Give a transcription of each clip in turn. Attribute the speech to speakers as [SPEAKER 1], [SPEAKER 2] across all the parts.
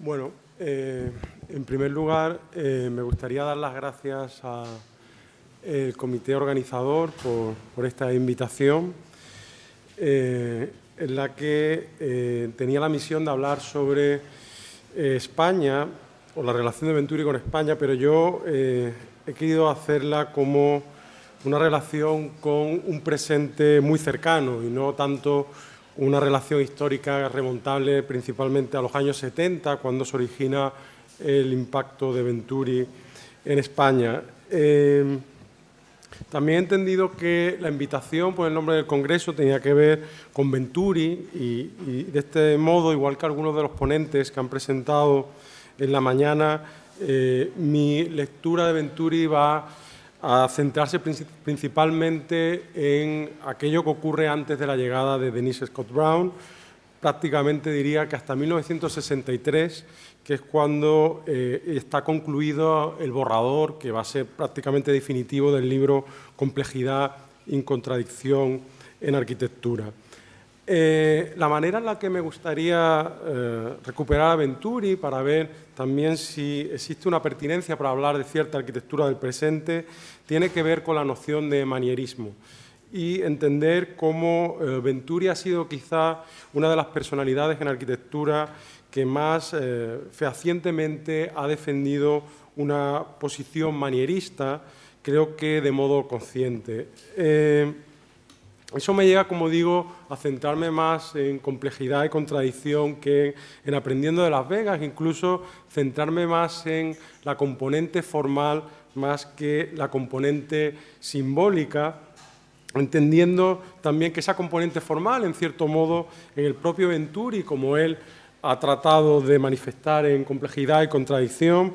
[SPEAKER 1] Bueno, en primer lugar, me gustaría dar las gracias al comité organizador por esta invitación, en la que tenía la misión de hablar sobre España o la relación de Venturi con España, pero yo he querido hacerla como una relación con un presente muy cercano y no tanto una relación histórica remontable principalmente a los años 70, cuando se origina el impacto de Venturi en España. También he entendido que la invitación por el nombre del Congreso tenía que ver con Venturi y de este modo, igual que algunos de los ponentes que han presentado en la mañana, mi lectura de Venturi va a centrarse principalmente en aquello que ocurre antes de la llegada de Denise Scott Brown, prácticamente diría que hasta 1963, que es cuando está concluido el borrador, que va a ser prácticamente definitivo, del libro Complejidad y contradicción en arquitectura. La manera en la que me gustaría recuperar a Venturi para ver también si existe una pertinencia para hablar de cierta arquitectura del presente tiene que ver con la noción de manierismo y entender cómo Venturi ha sido quizá una de las personalidades en arquitectura que más fehacientemente ha defendido una posición manierista, creo que de modo consciente. Eso me lleva, como digo, a centrarme más en complejidad y contradicción que en aprendiendo de Las Vegas, incluso centrarme más en la componente formal más que la componente simbólica, entendiendo también que esa componente formal, en cierto modo, en el propio Venturi, como él ha tratado de manifestar en complejidad y contradicción,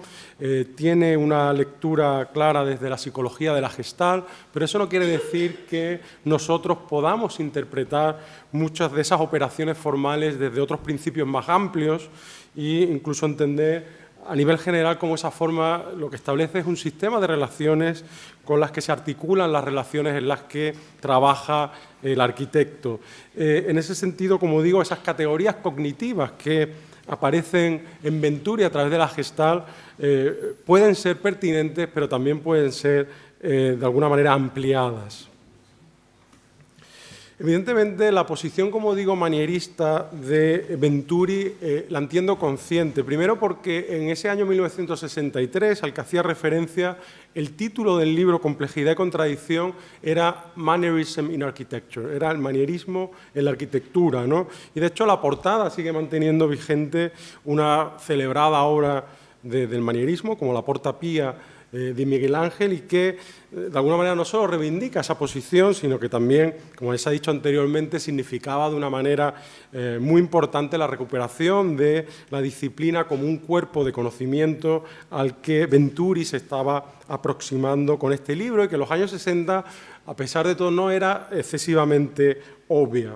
[SPEAKER 1] tiene una lectura clara desde la psicología de la Gestalt, pero eso no quiere decir que nosotros podamos interpretar muchas de esas operaciones formales desde otros principios más amplios e incluso entender a nivel general cómo esa forma lo que establece es un sistema de relaciones con las que se articulan las relaciones en las que trabaja el arquitecto. En ese sentido, como digo, esas categorías cognitivas que aparecen en Venturi a través de la Gestalt pueden ser pertinentes, pero también pueden ser de alguna manera ampliadas. Evidentemente, la posición, como digo, manierista de Venturi la entiendo consciente. Primero porque en ese año 1963, al que hacía referencia, el título del libro Complejidad y contradicción era Mannerism in Architecture, era el manierismo en la arquitectura, ¿no? Y de hecho la portada sigue manteniendo vigente una celebrada obra del manierismo, como la Porta Pía de Miguel Ángel, y que de alguna manera no solo reivindica esa posición, sino que también, como les he dicho anteriormente, significaba de una manera muy importante la recuperación de la disciplina como un cuerpo de conocimiento al que Venturi se estaba aproximando con este libro y que en los años 60, a pesar de todo, no era excesivamente obvia.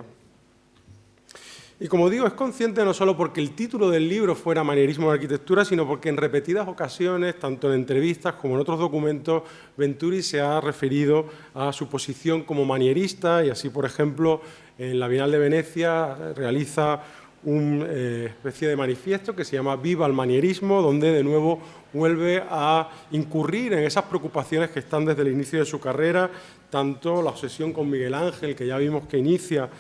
[SPEAKER 1] Y como digo, es consciente no solo porque el título del libro fuera Manierismo en arquitectura, sino porque en repetidas ocasiones, tanto en entrevistas como en otros documentos, Venturi se ha referido a su posición como manierista y así, por ejemplo, en la Bienal de Venecia realiza una especie de manifiesto que se llama Viva el manierismo, donde de nuevo vuelve a incurrir en esas preocupaciones que están desde el inicio de su carrera, tanto la obsesión con Miguel Ángel, que ya vimos que inicia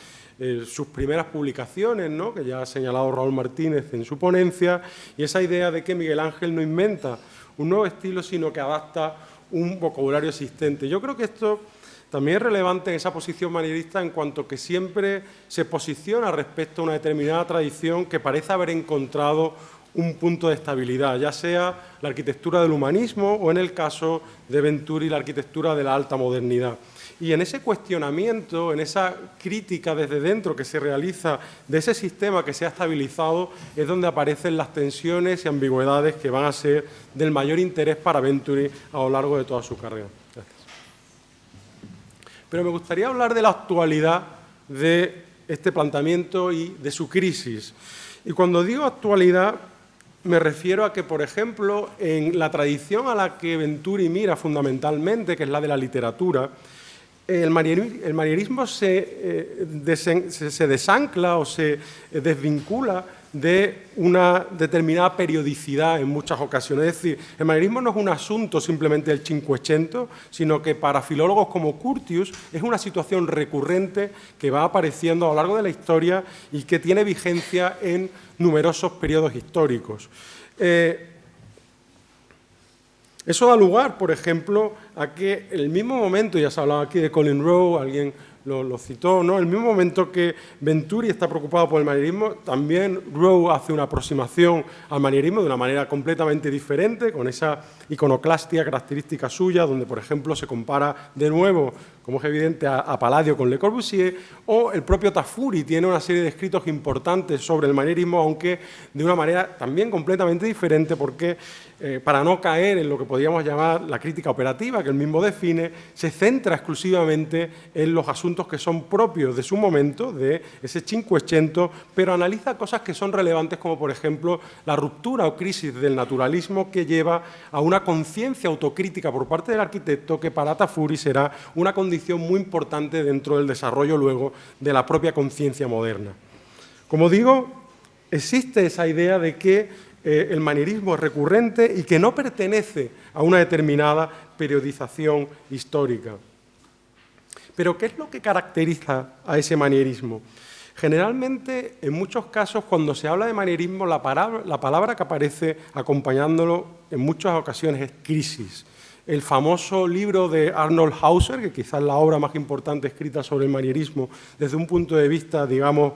[SPEAKER 1] sus primeras publicaciones, ¿no?, que ya ha señalado Raúl Martínez en su ponencia, y esa idea de que Miguel Ángel no inventa un nuevo estilo, sino que adapta un vocabulario existente. Yo creo que esto también es relevante en esa posición manierista en cuanto que siempre se posiciona respecto a una determinada tradición que parece haber encontrado un punto de estabilidad, ya sea la arquitectura del humanismo o, en el caso de Venturi, la arquitectura de la alta modernidad. Y en ese cuestionamiento, en esa crítica desde dentro que se realiza de ese sistema que se ha estabilizado, es donde aparecen las tensiones y ambigüedades que van a ser del mayor interés para Venturi a lo largo de toda su carrera. Gracias. Pero me gustaría hablar de la actualidad de este planteamiento y de su crisis. Y cuando digo actualidad, me refiero a que, por ejemplo, en la tradición a la que Venturi mira fundamentalmente, que es la de la literatura, el manierismo se desancla o se desvincula de una determinada periodicidad en muchas ocasiones. Es decir, el manierismo no es un asunto simplemente del Cinquecento, sino que para filólogos como Curtius es una situación recurrente que va apareciendo a lo largo de la historia y que tiene vigencia en numerosos periodos históricos. Eso da lugar, por ejemplo, a que en el mismo momento, ya se ha hablado aquí de Colin Rowe, alguien lo citó, ¿no? En el mismo momento que Venturi está preocupado por el manierismo, también Rowe hace una aproximación al manierismo de una manera completamente diferente, con esa iconoclastia característica suya, donde, por ejemplo, se compara de nuevo, como es evidente, a Palladio con Le Corbusier, o el propio Tafuri tiene una serie de escritos importantes sobre el manierismo, aunque de una manera también completamente diferente, porque para no caer en lo que podríamos llamar la crítica operativa, que él mismo define, se centra exclusivamente en los asuntos que son propios de su momento, de ese Cinquecento, pero analiza cosas que son relevantes, como por ejemplo la ruptura o crisis del naturalismo que lleva a una conciencia autocrítica por parte del arquitecto que para Tafuri será una condición muy importante dentro del desarrollo luego de la propia conciencia moderna. Como digo, existe esa idea de que el manierismo es recurrente y que no pertenece a una determinada periodización histórica. Pero, ¿qué es lo que caracteriza a ese manierismo? Generalmente, en muchos casos, cuando se habla de manierismo, la palabra que aparece acompañándolo en muchas ocasiones es crisis. El famoso libro de Arnold Hauser, que quizás es la obra más importante escrita sobre el manierismo desde un punto de vista, digamos,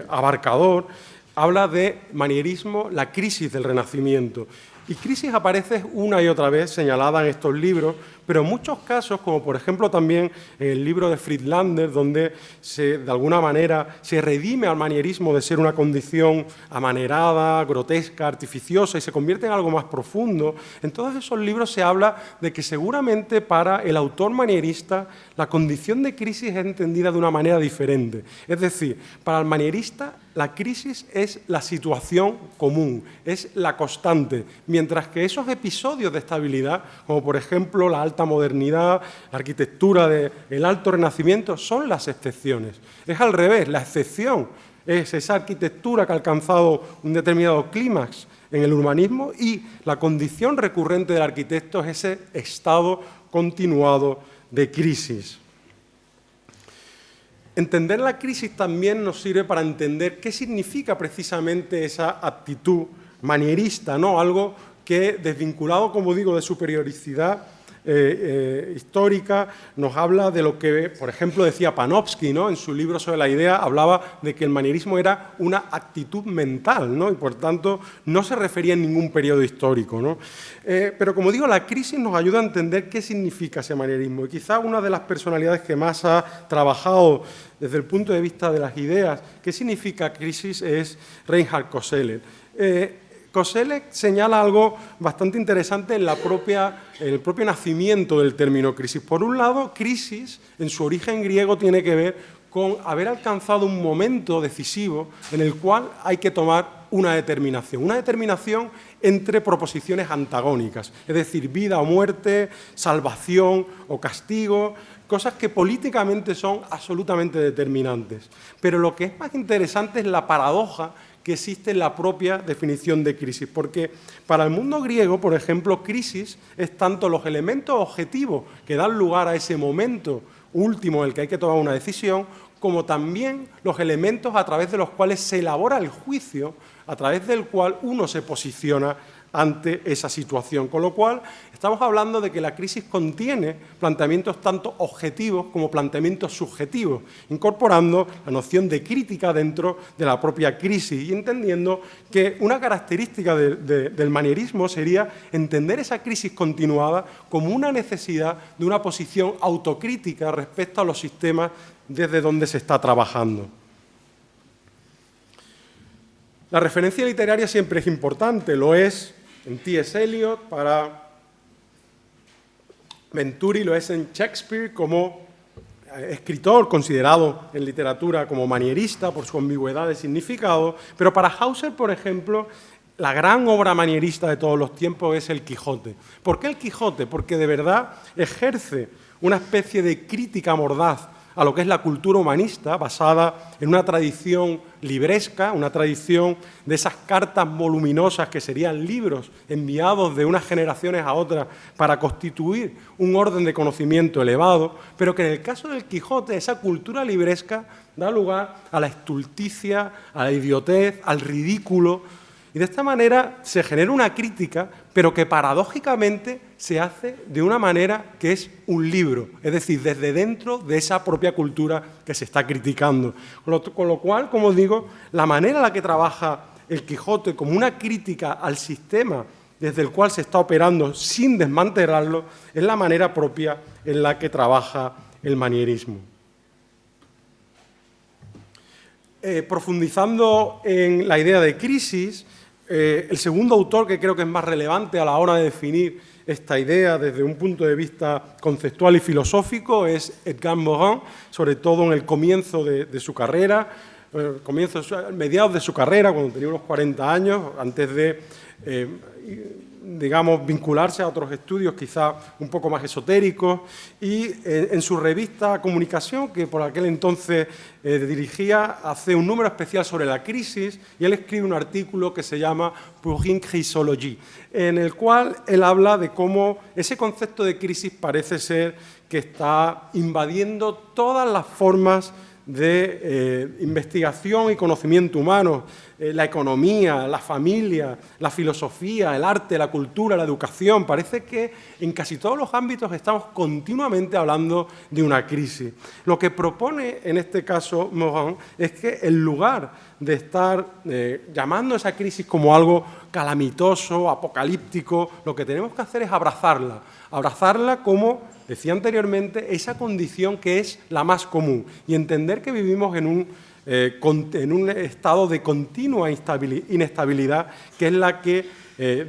[SPEAKER 1] abarcador, habla de manierismo, la crisis del Renacimiento. Y crisis aparece una y otra vez señalada en estos libros, pero en muchos casos, como por ejemplo también en el libro de Friedlander, donde de alguna manera se redime al manierismo de ser una condición amanerada, grotesca, artificiosa y se convierte en algo más profundo, en todos esos libros se habla de que seguramente para el autor manierista la condición de crisis es entendida de una manera diferente. Es decir, para el manierista la crisis es la situación común, es la constante, mientras que esos episodios de estabilidad, como por ejemplo la alta modernidad, la arquitectura del alto renacimiento, son las excepciones. Es al revés, la excepción es esa arquitectura que ha alcanzado un determinado clímax en el urbanismo y la condición recurrente del arquitecto es ese estado continuado de crisis. Entender la crisis también nos sirve para entender qué significa precisamente esa actitud manierista, ¿no? Algo que, desvinculado, como digo, de superioricidad histórica, nos habla de lo que, por ejemplo, decía Panofsky, ¿no? En su libro sobre la idea, hablaba de que el manierismo era una actitud mental, ¿no? Y por tanto no se refería en ningún periodo histórico, ¿no? Pero como digo, la crisis nos ayuda a entender qué significa ese manierismo. Y quizá una de las personalidades que más ha trabajado desde el punto de vista de las ideas, qué significa crisis, es Reinhard Koselleck. Koselleck señala algo bastante interesante en el propio nacimiento del término crisis. Por un lado, crisis, en su origen griego, tiene que ver con haber alcanzado un momento decisivo en el cual hay que tomar una determinación entre proposiciones antagónicas, es decir, vida o muerte, salvación o castigo, cosas que políticamente son absolutamente determinantes. Pero lo que es más interesante es la paradoja que existe en la propia definición de crisis, porque para el mundo griego, por ejemplo, crisis es tanto los elementos objetivos que dan lugar a ese momento último en el que hay que tomar una decisión, como también los elementos a través de los cuales se elabora el juicio, a través del cual uno se posiciona ante esa situación. Con lo cual, estamos hablando de que la crisis contiene planteamientos tanto objetivos como planteamientos subjetivos, incorporando la noción de crítica dentro de la propia crisis y entendiendo que una característica del manierismo sería entender esa crisis continuada como una necesidad de una posición autocrítica respecto a los sistemas desde donde se está trabajando. La referencia literaria siempre es importante, lo es en T.S. Eliot, para Venturi lo es en Shakespeare como escritor considerado en literatura como manierista por su ambigüedad de significado, pero para Hauser, por ejemplo, la gran obra manierista de todos los tiempos es El Quijote. ¿Por qué El Quijote? Porque de verdad ejerce una especie de crítica mordaz a lo que es la cultura humanista, basada en una tradición libresca, una tradición de esas cartas voluminosas que serían libros enviados de unas generaciones a otras para constituir un orden de conocimiento elevado, pero que en el caso del Quijote esa cultura libresca da lugar a la estulticia, a la idiotez, al ridículo, y de esta manera se genera una crítica, pero que paradójicamente se hace de una manera que es un libro, es decir, desde dentro de esa propia cultura que se está criticando. Con lo cual, como digo, la manera en la que trabaja el Quijote como una crítica al sistema desde el cual se está operando sin desmantelarlo, es la manera propia en la que trabaja el manierismo. Profundizando en la idea de crisis, el segundo autor que creo que es más relevante a la hora de definir esta idea desde un punto de vista conceptual y filosófico es Edgar Morin, sobre todo en el comienzo de su carrera, mediados de su carrera, cuando tenía unos 40 años, antes de, digamos, vincularse a otros estudios quizá un poco más esotéricos, y en su revista Comunicación, que por aquel entonces dirigía, hace un número especial sobre la crisis, y él escribe un artículo que se llama Pour une crisologie, en el cual él habla de cómo ese concepto de crisis parece ser que está invadiendo todas las formas de investigación y conocimiento humano, la economía, la familia, la filosofía, el arte, la cultura, la educación. Parece que en casi todos los ámbitos estamos continuamente hablando de una crisis. Lo que propone en este caso Morin es que en lugar de estar llamando a esa crisis como algo calamitoso, apocalíptico, lo que tenemos que hacer es abrazarla como, decía anteriormente, esa condición que es la más común y entender que vivimos en un estado de continua inestabilidad, que es la que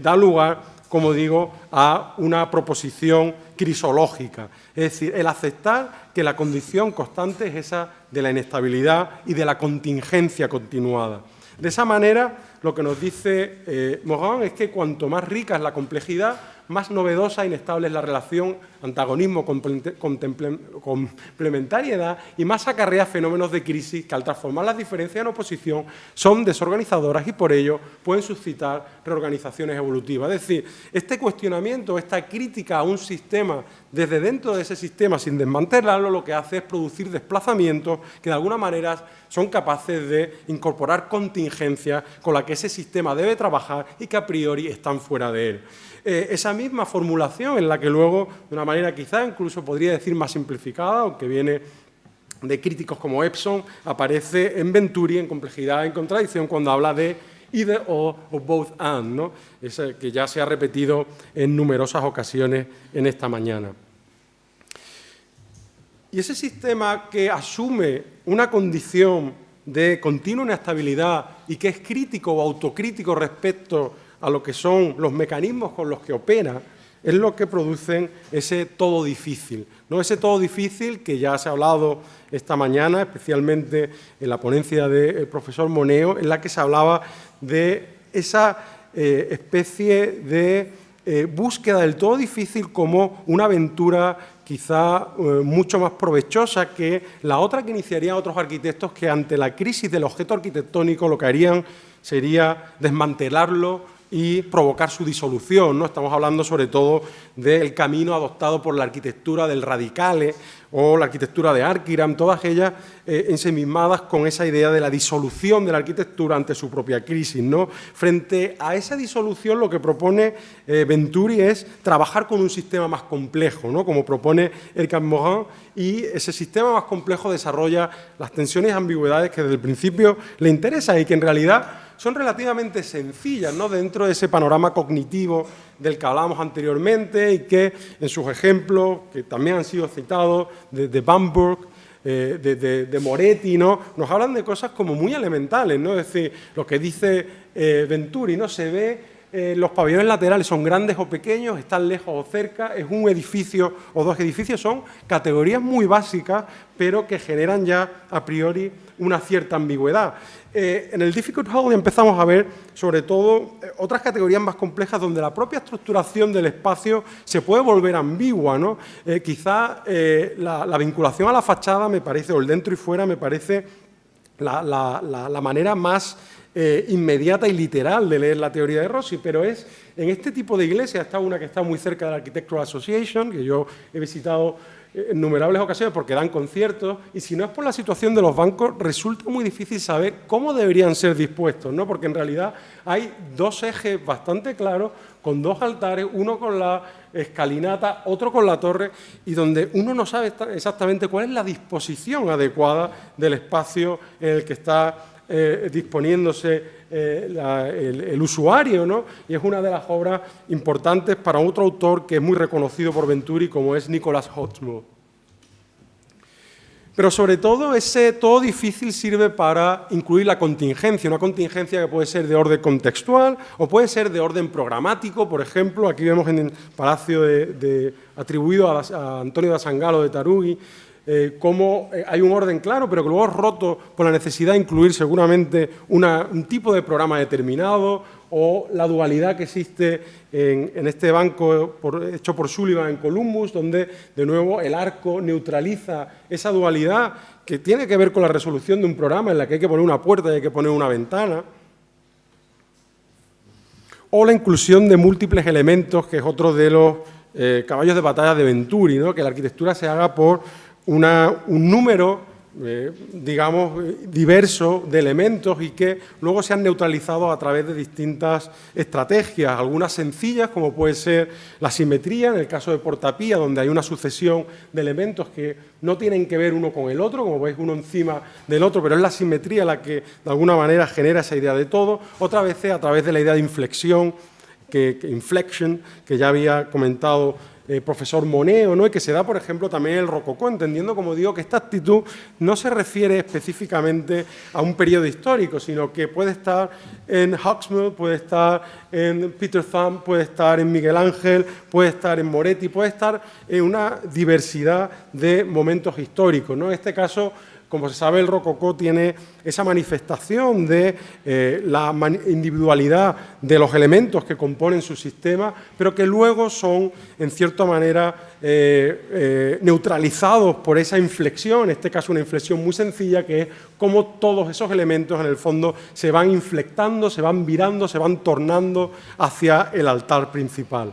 [SPEAKER 1] da lugar, como digo, a una proposición crisológica. Es decir, el aceptar que la condición constante es esa de la inestabilidad y de la contingencia continuada. De esa manera, lo que nos dice Morin es que cuanto más rica es la complejidad, más novedosa e inestable es la relación antagonismo, complementariedad y más acarrea fenómenos de crisis que al transformar las diferencias en oposición son desorganizadoras y por ello pueden suscitar reorganizaciones evolutivas. Es decir, este cuestionamiento, esta crítica a un sistema desde dentro de ese sistema sin desmantelarlo, lo que hace es producir desplazamientos que de alguna manera son capaces de incorporar contingencias con las que ese sistema debe trabajar y que a priori están fuera de él. Esa misma formulación en la que luego, de una manera quizá incluso podría decir más simplificada, aunque viene de críticos como Epson, aparece en Venturi, en Complejidad en Contradicción, cuando habla de either or both and, ¿no? Ese que ya se ha repetido en numerosas ocasiones en esta mañana. Y ese sistema que asume una condición de continua inestabilidad y que es crítico o autocrítico respecto a lo que son los mecanismos con los que opera, es lo que producen ese todo difícil, ¿no? Ese todo difícil que ya se ha hablado esta mañana, especialmente en la ponencia del profesor Moneo, en la que se hablaba de esa especie de búsqueda del todo difícil como una aventura quizá mucho más provechosa que la otra que iniciarían otros arquitectos que ante la crisis del objeto arquitectónico lo que harían sería desmantelarlo y provocar su disolución, ¿no? Estamos hablando sobre todo del camino adoptado por la arquitectura del Radicale o la arquitectura de Arquiram, todas ellas ensimismadas con esa idea de la disolución de la arquitectura ante su propia crisis, ¿no? Frente a esa disolución, lo que propone Venturi es trabajar con un sistema más complejo, ¿no? Como propone Edgar Morin, y ese sistema más complejo desarrolla las tensiones y ambigüedades que desde el principio le interesan y que en realidad son relativamente sencillas, ¿no? Dentro de ese panorama cognitivo del que hablábamos anteriormente y que en sus ejemplos, que también han sido citados, de Bamberg, de Moretti, ¿no? Nos hablan de cosas como muy elementales, ¿no? Es decir, lo que dice Venturi, ¿no? Se ve los pabellones laterales son grandes o pequeños, están lejos o cerca, es un edificio o dos edificios, son categorías muy básicas, pero que generan ya a priori una cierta ambigüedad. En el Difficult Whole empezamos a ver, sobre todo, otras categorías más complejas donde la propia estructuración del espacio se puede volver ambigua, ¿no? Quizá la vinculación a la fachada me parece, o el dentro y fuera, me parece la manera más inmediata y literal de leer la teoría de Rossi, pero es en este tipo de iglesias, está una que está muy cerca de la Architectural Association, que yo he visitado en innumerables ocasiones porque dan conciertos, y si no es por la situación de los bancos, resulta muy difícil saber cómo deberían ser dispuestos, ¿no? Porque en realidad hay dos ejes bastante claros, con dos altares, uno con la escalinata, otro con la torre, y donde uno no sabe exactamente cuál es la disposición adecuada del espacio en el que está disponiéndose el usuario, ¿no? Y es una de las obras importantes para otro autor que es muy reconocido por Venturi, como es Nicholas Hawksmoor. Pero sobre todo, ese todo difícil sirve para incluir la contingencia, una contingencia que puede ser de orden contextual o puede ser de orden programático. Por ejemplo, aquí vemos en el palacio atribuido a Antonio da Sangalo de Tarugi, cómo hay un orden claro, pero que luego es roto por la necesidad de incluir seguramente un tipo de programa determinado, o la dualidad que existe en este banco hecho por Sullivan en Columbus, donde de nuevo el arco neutraliza esa dualidad que tiene que ver con la resolución de un programa en la que hay que poner una puerta y hay que poner una ventana, o la inclusión de múltiples elementos, que es otro de los caballos de batalla de Venturi, ¿no? Que la arquitectura se haga por un número, digamos, diverso de elementos y que luego se han neutralizado a través de distintas estrategias, algunas sencillas, como puede ser la simetría, en el caso de Portapía, donde hay una sucesión de elementos que no tienen que ver uno con el otro, como veis, uno encima del otro, pero es la simetría la que de alguna manera genera esa idea de todo. Otra vez a través de la idea de inflexión, inflection, que ya había comentado profesor Moneo, ¿no? Y que se da, por ejemplo, también el rococó, entendiendo, como digo, que esta actitud no se refiere específicamente a un periodo histórico, sino que puede estar en Hawksmoor, puede estar en Peter Thumb, puede estar en Miguel Ángel, puede estar en Moretti, puede estar en una diversidad de momentos históricos, ¿no? En este caso, como se sabe, el rococó tiene esa manifestación de la individualidad de los elementos que componen su sistema, pero que luego son, en cierta manera, neutralizados por esa inflexión, en este caso una inflexión muy sencilla, que es cómo todos esos elementos, en el fondo, se van inflectando, se van virando, se van tornando hacia el altar principal.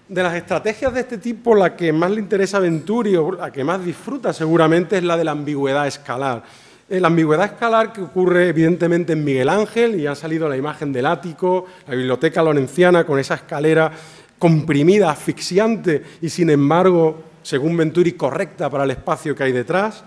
[SPEAKER 1] De las estrategias de este tipo, la que más le interesa a Venturi, o la que más disfruta seguramente, es la de la ambigüedad escalar. La ambigüedad escalar que ocurre evidentemente en Miguel Ángel, y ha salido la imagen del ático, la biblioteca lorenciana con esa escalera comprimida, asfixiante, y sin embargo, según Venturi, correcta para el espacio que hay detrás.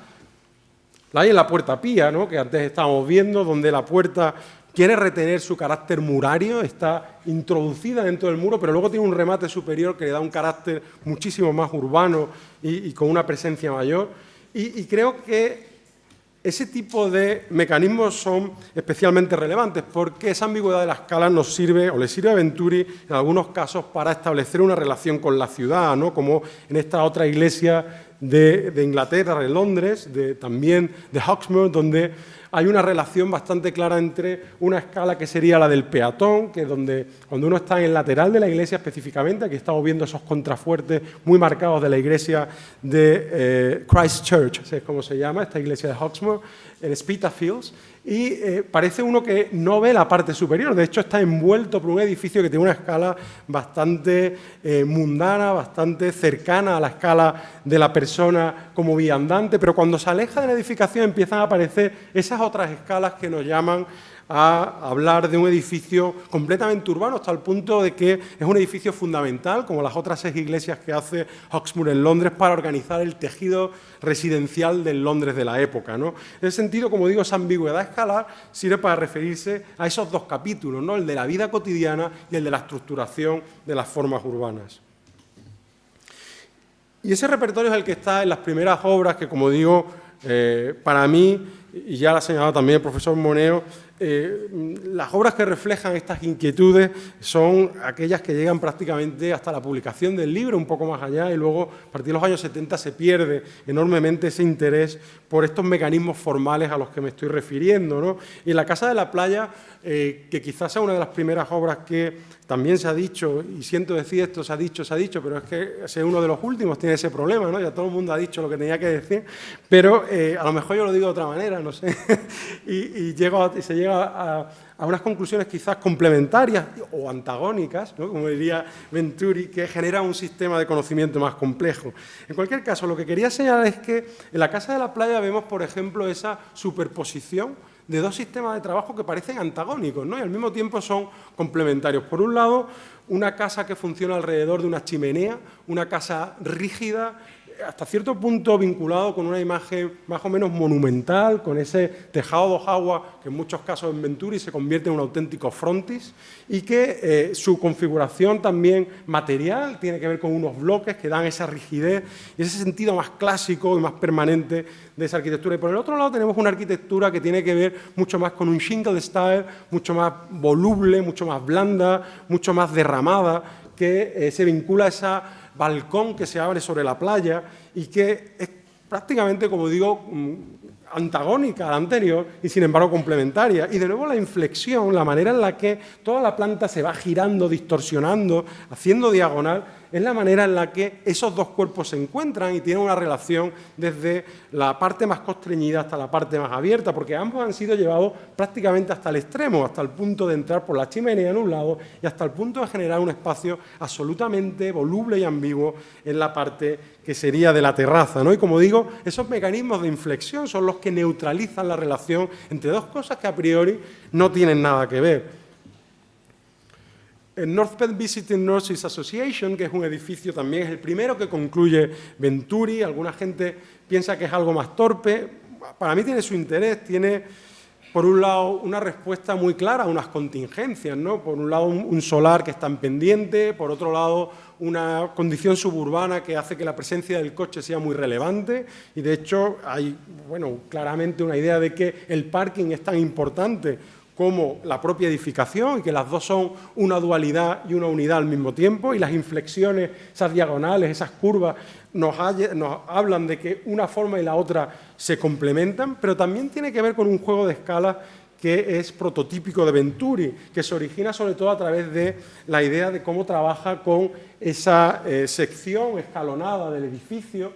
[SPEAKER 1] La hay en la Puerta Pía, ¿no? Que antes estábamos viendo, donde la puerta quiere retener su carácter murario, está introducida dentro del muro, pero luego tiene un remate superior que le da un carácter muchísimo más urbano y con una presencia mayor. Y creo que ese tipo de mecanismos son especialmente relevantes porque esa ambigüedad de la escala nos sirve, o le sirve a Venturi en algunos casos, para establecer una relación con la ciudad, ¿no? Como en esta otra iglesia de Inglaterra, de Londres, también de Hawksmoor, donde hay una relación bastante clara entre una escala que sería la del peatón, que es donde cuando uno está en el lateral de la iglesia específicamente, aquí estamos viendo esos contrafuertes muy marcados de la iglesia de Christ Church, así es como se llama, esta iglesia de Hawksmoor, en Spitalfields, y parece uno que no ve la parte superior, de hecho está envuelto por un edificio que tiene una escala bastante mundana, bastante cercana a la escala de la persona como viandante, pero cuando se aleja de la edificación empiezan a aparecer esas otras escalas que nos llaman a hablar de un edificio completamente urbano, hasta el punto de que es un edificio fundamental, como las otras 6 iglesias que hace Hawksmoor en Londres, para organizar el tejido residencial del Londres de la época, ¿no? En ese sentido, como digo, esa ambigüedad escalar sirve para referirse a esos dos capítulos, ¿no? El de la vida cotidiana y el de la estructuración de las formas urbanas. Y ese repertorio es el que está en las primeras obras que, como digo, para mí, y ya lo ha señalado también el profesor Moneo, las obras que reflejan estas inquietudes son aquellas que llegan prácticamente hasta la publicación del libro, un poco más allá, y luego a partir de los años 70 se pierde enormemente ese interés por estos mecanismos formales a los que me estoy refiriendo, ¿no? Y en La Casa de la Playa, que quizás sea una de las primeras obras que también se ha dicho, y siento decir esto, se ha dicho, pero es que es uno de los últimos, tiene ese problema, ¿no? Ya todo el mundo ha dicho lo que tenía que decir, pero a lo mejor yo lo digo de otra manera, no sé, y se llega a unas conclusiones quizás complementarias o antagónicas, ¿no? Como diría Venturi, que genera un sistema de conocimiento más complejo. En cualquier caso, lo que quería señalar es que en La Casa de la Playa vemos, por ejemplo, esa superposición de dos sistemas de trabajo que parecen antagónicos, ¿no? Y al mismo tiempo son complementarios. Por un lado, una casa que funciona alrededor de una chimenea, una casa rígida, hasta cierto punto vinculado con una imagen más o menos monumental, con ese tejado dos aguas que en muchos casos en Venturi se convierte en un auténtico frontis, y que su configuración también material tiene que ver con unos bloques que dan esa rigidez y ese sentido más clásico y más permanente de esa arquitectura. Y por el otro lado tenemos una arquitectura que tiene que ver mucho más con un shingle style, mucho más voluble, mucho más blanda, mucho más derramada, que se vincula a esa balcón que se abre sobre la playa y que es prácticamente, como digo, antagónica a la anterior y sin embargo complementaria. Y de nuevo la inflexión, la manera en la que toda la planta se va girando, distorsionando, haciendo diagonal, es la manera en la que esos dos cuerpos se encuentran y tienen una relación desde la parte más constreñida hasta la parte más abierta, porque ambos han sido llevados prácticamente hasta el extremo, hasta el punto de entrar por la chimenea en un lado y hasta el punto de generar un espacio absolutamente voluble y ambiguo en la parte que sería de la terraza, ¿no? Y como digo, esos mecanismos de inflexión son los que neutralizan la relación entre dos cosas que a priori no tienen nada que ver. El North Penn Visiting Nurses Association, que es un edificio también, es el primero que concluye Venturi. Alguna gente piensa que es algo más torpe. Para mí tiene su interés, tiene, por un lado, una respuesta muy clara a unas contingencias, ¿no? Por un lado, un solar que está en pendiente, por otro lado, una condición suburbana que hace que la presencia del coche sea muy relevante y, de hecho, hay, bueno, claramente una idea de que el parking es tan importante como la propia edificación y que las dos son una dualidad y una unidad al mismo tiempo, y las inflexiones, esas diagonales, esas curvas, nos hablan de que una forma y la otra se complementan, pero también tiene que ver con un juego de escalas que es prototípico de Venturi, que se origina sobre todo a través de la idea de cómo trabaja con esa sección escalonada del edificio,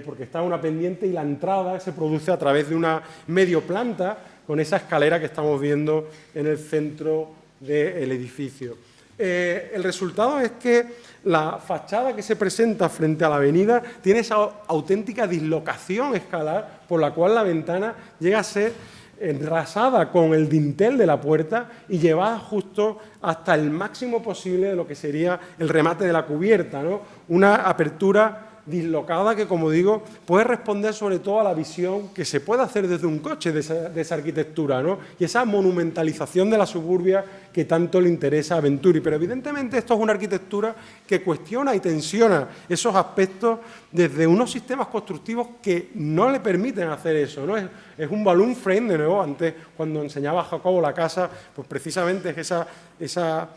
[SPEAKER 1] porque está en una pendiente y la entrada se produce a través de una medio planta, con esa escalera que estamos viendo en el centro del edificio. El resultado es que la fachada que se presenta frente a la avenida tiene esa auténtica dislocación escalar por la cual la ventana llega a ser enrasada con el dintel de la puerta y llevada justo hasta el máximo posible de lo que sería el remate de la cubierta, ¿no? Una apertura dislocada que, como digo, puede responder sobre todo a la visión que se puede hacer desde un coche de esa arquitectura, ¿no? Y esa monumentalización de la suburbia que tanto le interesa a Venturi. Pero evidentemente esto es una arquitectura que cuestiona y tensiona esos aspectos desde unos sistemas constructivos que no le permiten hacer eso, ¿no? Es un balloon frame, de nuevo. Antes, cuando enseñaba a Jacobo la casa, pues precisamente es esa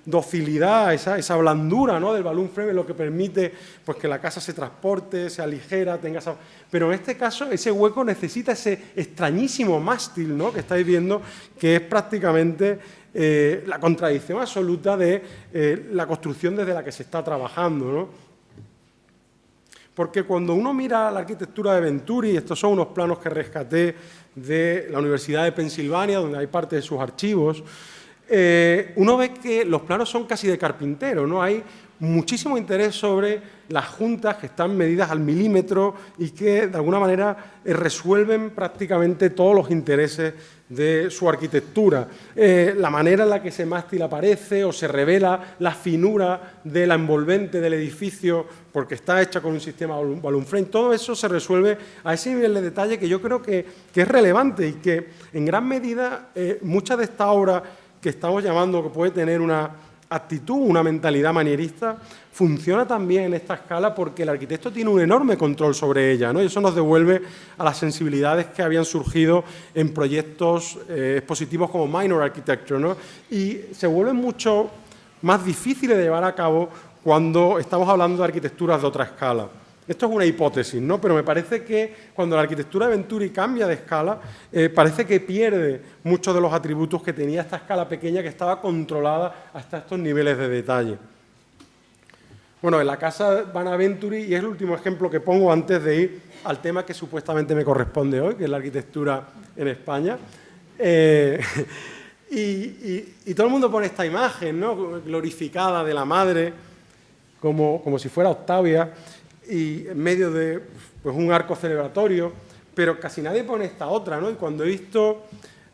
[SPEAKER 1] docilidad, esa blandura, ¿no?, del balloon frame, lo que permite pues, que la casa se transporte, se aligera, tenga esa... Pero en este caso ese hueco necesita ese extrañísimo mástil, ¿no?, que estáis viendo, que es prácticamente la contradicción absoluta de la construcción desde la que se está trabajando, ¿no? Porque cuando uno mira la arquitectura de Venturi, estos son unos planos que rescaté de la Universidad de Pensilvania, donde hay parte de sus archivos, uno ve que los planos son casi de carpintero, ¿no? Hay muchísimo interés sobre las juntas que están medidas al milímetro y que, de alguna manera, resuelven prácticamente todos los intereses de su arquitectura. La manera en la que ese mástil aparece o se revela la finura de la envolvente del edificio porque está hecha con un sistema balloon frame, todo eso se resuelve a ese nivel de detalle que yo creo que es relevante y que, en gran medida, muchas de estas obras que estamos llamando, que puede tener una actitud, una mentalidad manierista, funciona también en esta escala porque el arquitecto tiene un enorme control sobre ella, ¿no? Y eso nos devuelve a las sensibilidades que habían surgido en proyectos expositivos como Minor Architecture, ¿no? Y se vuelven mucho más difíciles de llevar a cabo cuando estamos hablando de arquitecturas de otra escala. Esto es una hipótesis, ¿no? Pero me parece que cuando la arquitectura de Venturi cambia de escala, parece que pierde muchos de los atributos que tenía esta escala pequeña que estaba controlada hasta estos niveles de detalle. Bueno, en la casa Vanna Venturi, y es el último ejemplo que pongo antes de ir al tema que supuestamente me corresponde hoy, que es la arquitectura en España. Y todo el mundo pone esta imagen, ¿no? Glorificada de la madre, como si fuera Octavia, y en medio de pues, un arco celebratorio, pero casi nadie pone esta otra, ¿no? Y cuando he visto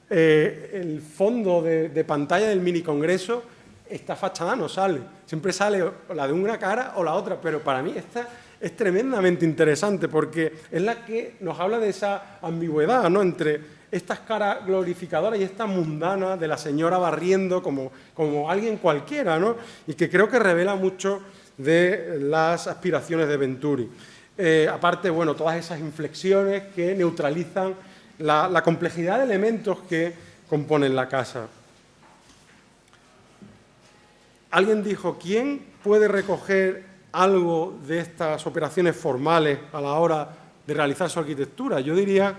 [SPEAKER 1] el fondo de pantalla del mini congreso, esta fachada no sale. Siempre sale la de una cara o la otra, pero para mí esta es tremendamente interesante porque es la que nos habla de esa ambigüedad, ¿no? Entre estas caras glorificadoras y esta mundana de la señora barriendo como alguien cualquiera, ¿no? Y que creo que revela mucho de las aspiraciones de Venturi. Aparte, bueno, todas esas inflexiones que neutralizan la complejidad de elementos que componen la casa. Alguien dijo, ¿quién puede recoger algo de estas operaciones formales a la hora de realizar su arquitectura? Yo diría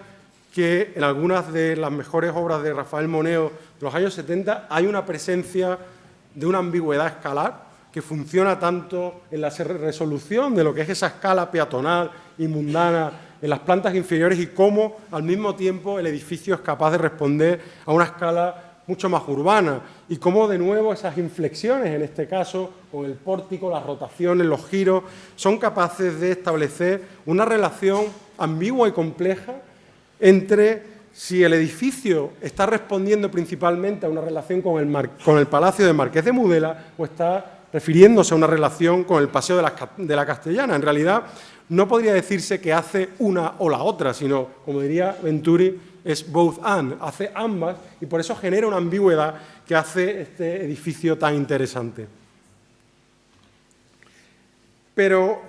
[SPEAKER 1] que en algunas de las mejores obras de Rafael Moneo de los años 70 hay una presencia de una ambigüedad escalar que funciona tanto en la resolución de lo que es esa escala peatonal y mundana en las plantas inferiores y cómo al mismo tiempo el edificio es capaz de responder a una escala mucho más urbana y cómo de nuevo esas inflexiones, en este caso con el pórtico, las rotaciones, los giros, son capaces de establecer una relación ambigua y compleja entre si el edificio está respondiendo principalmente a una relación con el Palacio de Marqués de Mudela o está refiriéndose a una relación con el Paseo de la Castellana. En realidad, no podría decirse que hace una o la otra, sino, como diría Venturi, es both and, hace ambas, y por eso genera una ambigüedad que hace este edificio tan interesante. Pero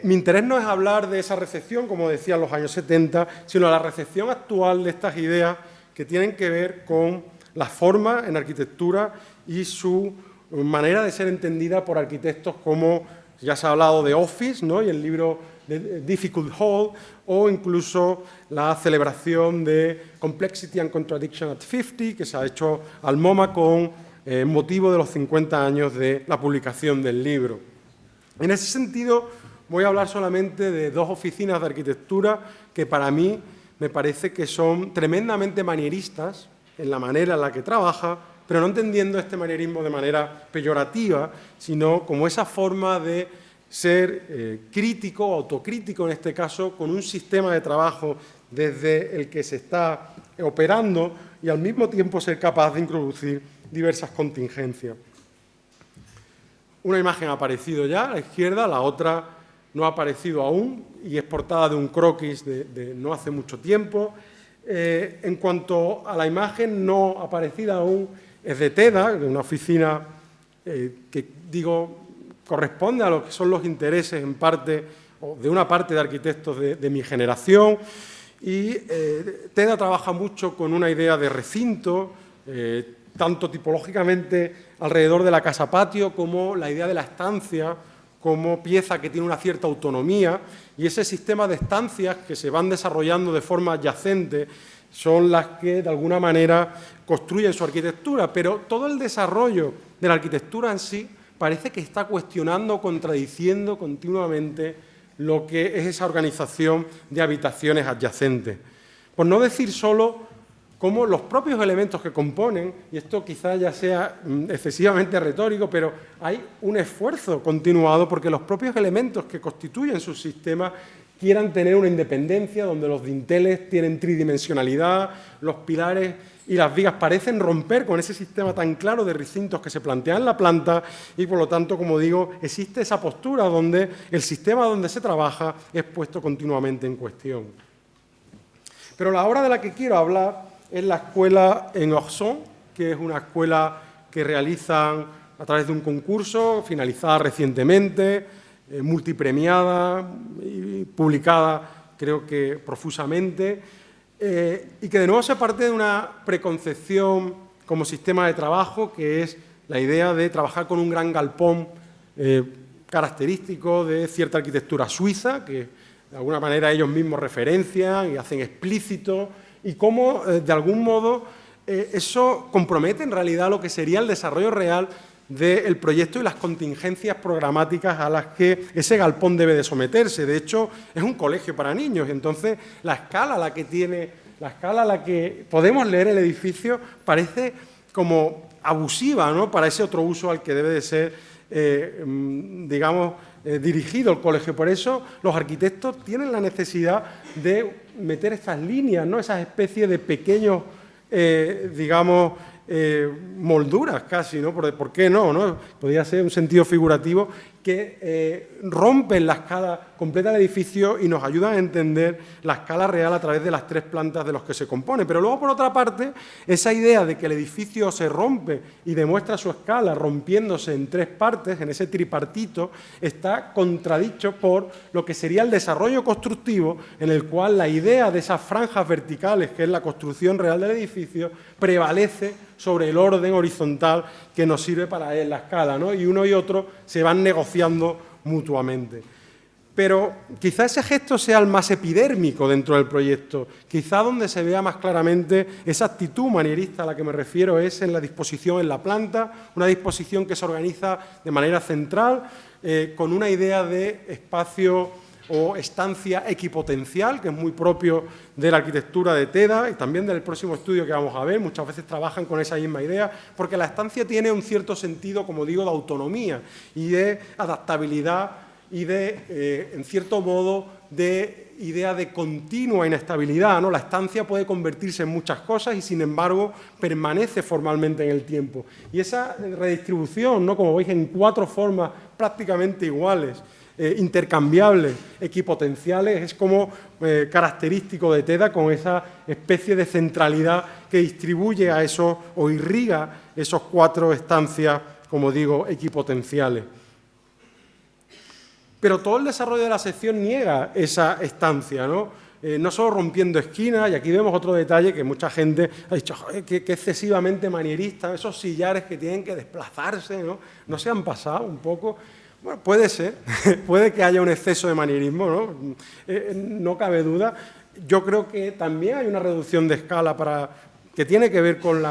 [SPEAKER 1] mi interés no es hablar de esa recepción, como decía en los años 70, sino la recepción actual de estas ideas que tienen que ver con la forma en arquitectura y su manera de ser entendida por arquitectos como, ya se ha hablado de Office, ¿no? Y el libro de Difficult Hall, o incluso la celebración de Complexity and Contradiction at 50, que se ha hecho al MoMA con motivo de los 50 años de la publicación del libro. En ese sentido, voy a hablar solamente de dos oficinas de arquitectura que para mí me parece que son tremendamente manieristas en la manera en la que trabaja, pero no entendiendo este manierismo de manera peyorativa, sino como esa forma de ser crítico, autocrítico en este caso, con un sistema de trabajo desde el que se está operando y al mismo tiempo ser capaz de introducir diversas contingencias. Una imagen ha aparecido ya a la izquierda, la otra no ha aparecido aún y es portada de un croquis de no hace mucho tiempo. En cuanto a la imagen no aparecida aún, es de TEDA, de una oficina que, digo, corresponde a lo que son los intereses en parte, o de una parte de arquitectos de mi generación. Y TEDA trabaja mucho con una idea de recinto, tanto tipológicamente alrededor de la casa patio como la idea de la estancia como pieza que tiene una cierta autonomía, y ese sistema de estancias que se van desarrollando de forma adyacente son las que de alguna manera construyen su arquitectura, pero todo el desarrollo de la arquitectura en sí parece que está cuestionando o contradiciendo continuamente lo que es esa organización de habitaciones adyacentes. Por no decir solo cómo los propios elementos que componen, y esto quizás ya sea excesivamente retórico, pero hay un esfuerzo continuado porque los propios elementos que constituyen su sistema quieran tener una independencia, donde los dinteles tienen tridimensionalidad, los pilares y las vigas parecen romper con ese sistema tan claro de recintos que se plantea en la planta y, por lo tanto, como digo, existe esa postura donde el sistema donde se trabaja es puesto continuamente en cuestión. Pero la obra de la que quiero hablar es la escuela en Auxonne, que es una escuela que realizan a través de un concurso, finalizada recientemente, multipremiada y publicada, creo que profusamente, y que de nuevo se parte de una preconcepción como sistema de trabajo, que es la idea de trabajar con un gran galpón característico de cierta arquitectura suiza, que de alguna manera ellos mismos referencian y hacen explícito, y cómo, de algún modo, eso compromete en realidad lo que sería el desarrollo real del proyecto y las contingencias programáticas a las que ese galpón debe de someterse. De hecho, es un colegio para niños, y entonces la escala a la que tiene, la escala a la que podemos leer el edificio parece como abusiva, ¿no?, para ese otro uso al que debe de ser, digamos, dirigido el colegio. Por eso los arquitectos tienen la necesidad de meter estas líneas, ¿no?, esas especies de pequeños, digamos, molduras casi, ¿no? ¿Por qué no, no? Podría ser un sentido figurativo que rompen la escala completa del edificio y nos ayudan a entender la escala real a través de las 3 plantas de los que se compone. Pero luego, por otra parte, esa idea de que el edificio se rompe y demuestra su escala rompiéndose en 3 partes, en ese tripartito, está contradicho por lo que sería el desarrollo constructivo, en el cual la idea de esas franjas verticales, que es la construcción real del edificio, prevalece sobre el orden horizontal que nos sirve para la escala, ¿no? Y uno y otro se van negociando mutuamente. Pero quizá ese gesto sea el más epidérmico dentro del proyecto. Quizá donde se vea más claramente esa actitud manierista a la que me refiero es en la disposición en la planta, una disposición que se organiza de manera central, con una idea de espacio o estancia equipotencial, que es muy propio de la arquitectura de TEDA y también del próximo estudio que vamos a ver. Muchas veces trabajan con esa misma idea, porque la estancia tiene un cierto sentido, como digo, de autonomía y de adaptabilidad y de, en cierto modo, de idea de continua inestabilidad, ¿no? La estancia puede convertirse en muchas cosas y, sin embargo, permanece formalmente en el tiempo. Y esa redistribución, ¿no?, como veis, en 4 formas prácticamente iguales, intercambiables, equipotenciales, es como característico de TEDA, con esa especie de centralidad que distribuye a esos o irriga esos 4 estancias, como digo, equipotenciales. Pero todo el desarrollo de la sección niega esa estancia, ¿no? No solo rompiendo esquinas, y aquí vemos otro detalle que mucha gente ha dicho, joder, que excesivamente manierista, esos sillares que tienen que desplazarse, ¿no? ¿No se han pasado un poco? Bueno, puede ser, puede que haya un exceso de manierismo, ¿no? No cabe duda. Yo creo que también hay una reducción de escala que tiene que ver con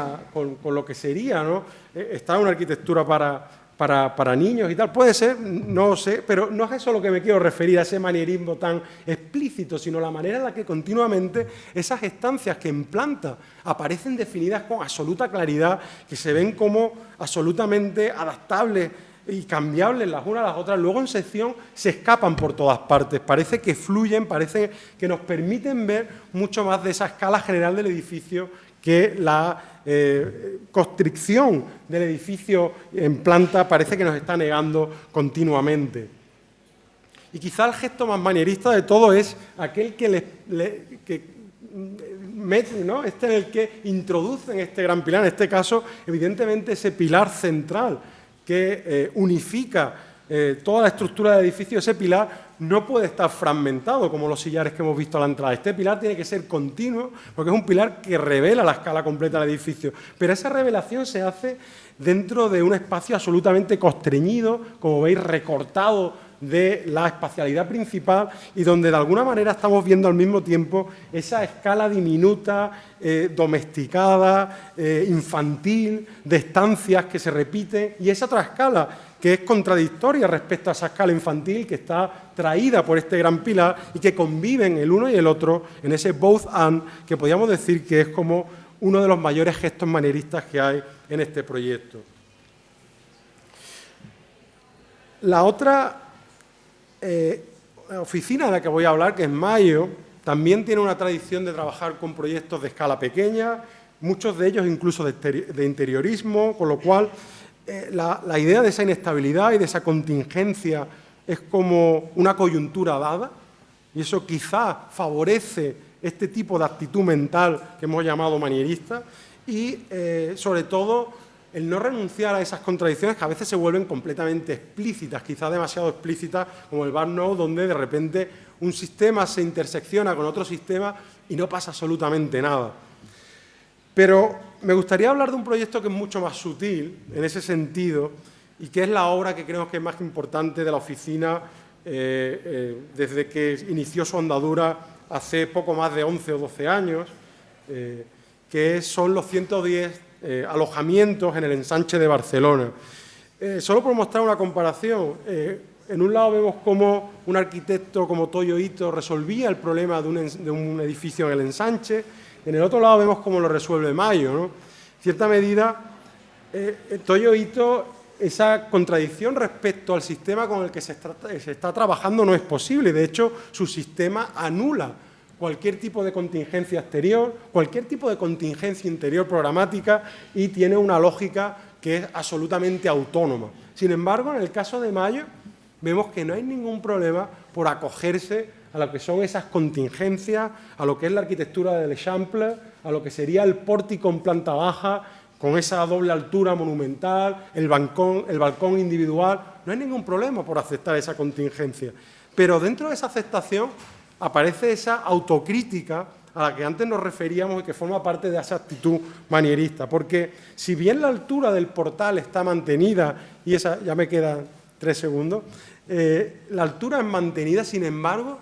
[SPEAKER 1] lo que sería, ¿no? Está una arquitectura para niños y tal. Puede ser, no sé, pero no es eso a lo que me quiero referir, a ese manierismo tan explícito, sino la manera en la que continuamente esas estancias que en planta aparecen definidas con absoluta claridad, que se ven como absolutamente adaptables y cambiables las unas a las otras, luego en sección se escapan por todas partes, parece que fluyen, parece que nos permiten ver mucho más de esa escala general del edificio que la constricción del edificio en planta parece que nos está negando continuamente. Y quizá el gesto más manierista de todo es aquel que mete, ¿no?, en el que introducen este gran pilar, en este caso, evidentemente, ese pilar central que unifica toda la estructura del edificio. Ese pilar no puede estar fragmentado como los sillares que hemos visto a la entrada. Este pilar tiene que ser continuo, porque es un pilar que revela la escala completa del edificio. Pero esa revelación se hace dentro de un espacio absolutamente constreñido, como veis, recortado de la espacialidad principal, y donde de alguna manera estamos viendo al mismo tiempo esa escala diminuta, domesticada, infantil, de estancias que se repiten, y esa otra escala que es contradictoria respecto a esa escala infantil que está traída por este gran pilar y que conviven el uno y el otro en ese both and, que podríamos decir que es como uno de los mayores gestos manieristas que hay en este proyecto. La otra oficina de la que voy a hablar, que es Mayo, también tiene una tradición de trabajar con proyectos de escala pequeña, muchos de ellos incluso de interiorismo, con lo cual la idea de esa inestabilidad y de esa contingencia es como una coyuntura dada, y eso quizá favorece este tipo de actitud mental que hemos llamado manierista, y sobre todo el no renunciar a esas contradicciones que a veces se vuelven completamente explícitas, quizás demasiado explícitas, como el Bad Node, donde de repente un sistema se intersecciona con otro sistema y no pasa absolutamente nada. Pero me gustaría hablar de un proyecto que es mucho más sutil en ese sentido y que es la obra que creo que es más importante de la oficina desde que inició su andadura hace poco más de 11 o 12 años, que son los 110 alojamientos en el ensanche de Barcelona. Solo por mostrar una comparación, en un lado vemos cómo un arquitecto como Toyo Ito resolvía el problema de un edificio en el ensanche, en el otro lado vemos cómo lo resuelve Mayo, ¿no? En cierta medida, Toyo Ito, esa contradicción respecto al sistema con el que se está trabajando no es posible. De hecho, su sistema anula cualquier tipo de contingencia exterior, cualquier tipo de contingencia interior programática y tiene una lógica que es absolutamente autónoma. Sin embargo, en el caso de Mayo, vemos que no hay ningún problema por acogerse a lo que son esas contingencias, a lo que es la arquitectura del Eixample, a lo que sería el pórtico en planta baja, con esa doble altura monumental, el balcón individual. No hay ningún problema por aceptar esa contingencia. Pero dentro de esa aceptación aparece esa autocrítica a la que antes nos referíamos y que forma parte de esa actitud manierista. Porque si bien la altura del portal está mantenida, y esa ya me quedan 3 segundos, la altura es mantenida, sin embargo,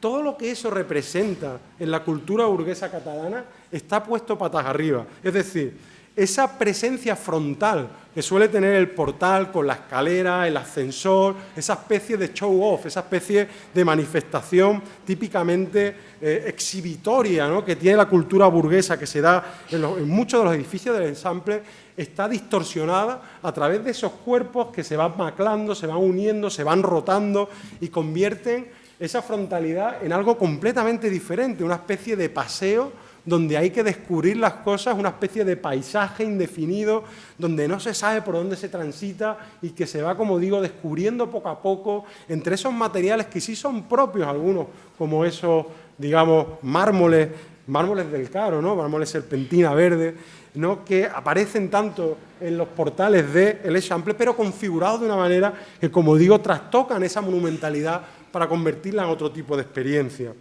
[SPEAKER 1] todo lo que eso representa en la cultura burguesa catalana está puesto patas arriba. Es decir, esa presencia frontal que suele tener el portal con la escalera, el ascensor, esa especie de show-off, esa especie de manifestación típicamente exhibitoria, ¿no?, que tiene la cultura burguesa que se da en muchos de los edificios del ensamble, está distorsionada a través de esos cuerpos que se van maclando, se van uniendo, se van rotando y convierten esa frontalidad en algo completamente diferente, una especie de paseo donde hay que descubrir las cosas, una especie de paisaje indefinido, donde no se sabe por dónde se transita y que se va, como digo, descubriendo poco a poco entre esos materiales que sí son propios algunos, como esos, digamos, mármoles del Caro, ¿no?, mármoles serpentina verde, ¿no?, que aparecen tanto en los portales del Eixample, pero configurados de una manera que, como digo, trastocan esa monumentalidad para convertirla en otro tipo de experiencia.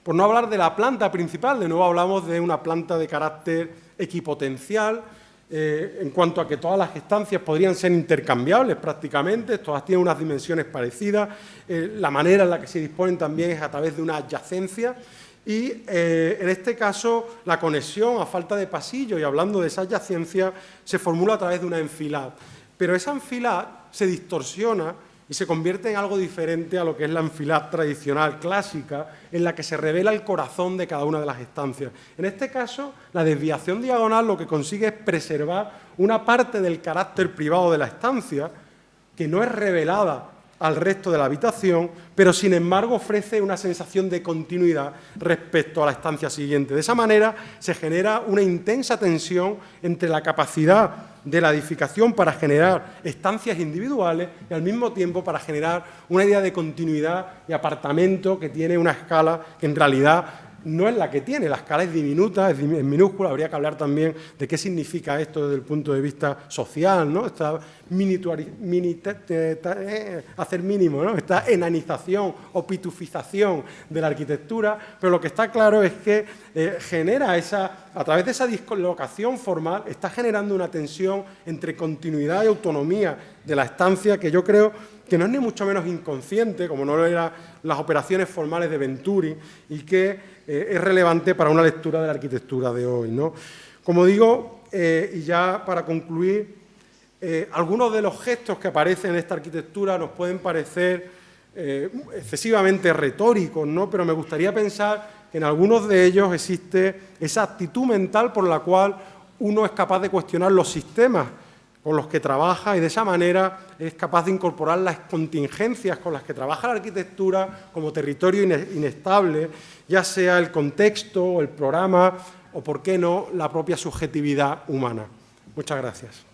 [SPEAKER 1] Por no hablar de la planta principal, de nuevo hablamos de una planta de carácter equipotencial, en cuanto a que todas las estancias podrían ser intercambiables prácticamente, todas tienen unas dimensiones parecidas, la manera en la que se disponen también es a través de una adyacencia y en este caso la conexión a falta de pasillo y hablando de esa adyacencia se formula a través de una enfilada, pero esa enfilada se distorsiona y se convierte en algo diferente a lo que es la enfilada tradicional, clásica, en la que se revela el corazón de cada una de las estancias. En este caso, la desviación diagonal lo que consigue es preservar una parte del carácter privado de la estancia, que no es revelada al resto de la habitación, pero sin embargo ofrece una sensación de continuidad respecto a la estancia siguiente. De esa manera se genera una intensa tensión entre la capacidad de la edificación para generar estancias individuales y al mismo tiempo para generar una idea de continuidad y apartamento que tiene una escala que en realidad no es la que tiene, la escala es diminuta, es minúscula, habría que hablar también de qué significa esto desde el punto de vista social, ¿no? Esta hacer mínimo, ¿no?, esta enanización o pitufización de la arquitectura, pero lo que está claro es que genera a través de esa dislocación formal, está generando una tensión entre continuidad y autonomía de la estancia que yo creo que no es ni mucho menos inconsciente, como no lo eran las operaciones formales de Venturi, y que es relevante para una lectura de la arquitectura de hoy, ¿no? Como digo, y ya para concluir, algunos de los gestos que aparecen en esta arquitectura nos pueden parecer excesivamente retóricos, ¿no?, pero me gustaría pensar que en algunos de ellos existe esa actitud mental por la cual uno es capaz de cuestionar los sistemas con los que trabaja y de esa manera es capaz de incorporar las contingencias con las que trabaja la arquitectura como territorio inestable, ya sea el contexto o el programa o, por qué no, la propia subjetividad humana. Muchas gracias.